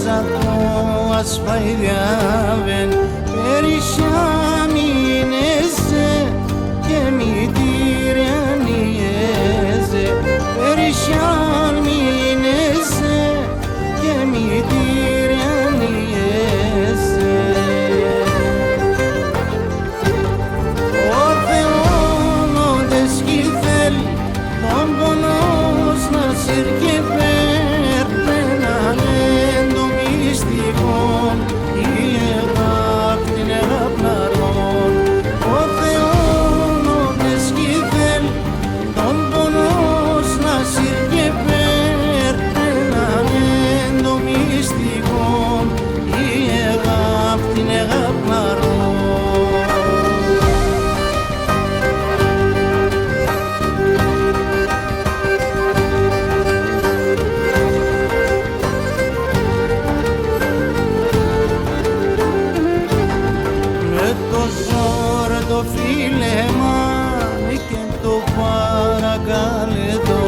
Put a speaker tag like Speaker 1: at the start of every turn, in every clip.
Speaker 1: το ασφαλιάβεν περισιάμινεζε και μητήριανιέζε περισιάμινεζε και μητήριανιέζε. Ο Θεόνοντες κι θέλει τον πονός να συρκεπέ το φίλεμα και το παρακαλετό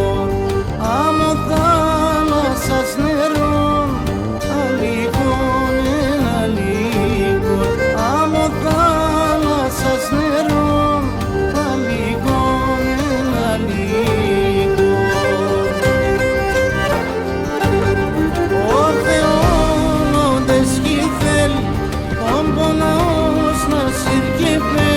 Speaker 1: άμμο θάλασσας νερών αλήκον ένα λύκον άμμο θάλασσας νερών αλήκον ένα λύκον. Ο Θεόνοντες κι θέλει τον πονός να συρκεπέ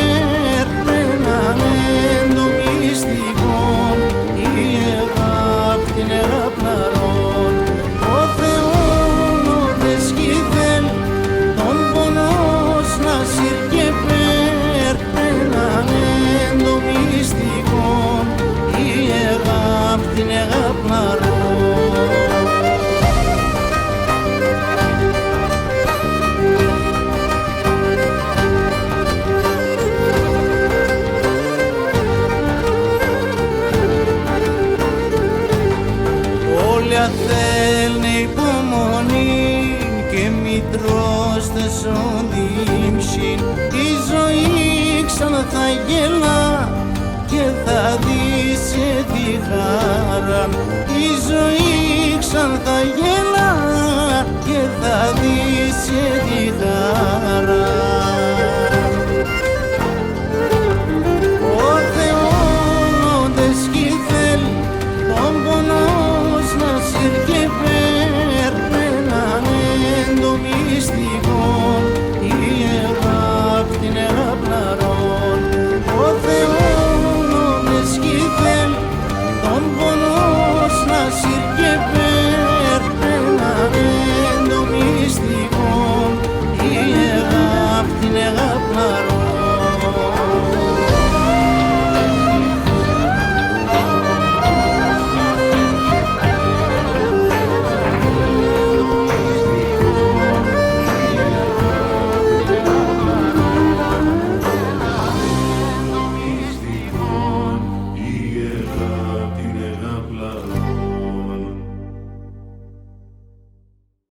Speaker 1: θέλνε υπομονή και μητρός θεσόν δίμψην η ζωή ξανά θα γελά και θα δεις τη χαρά η ζωή ξανά θα γελά και θα δεις τη χαρά.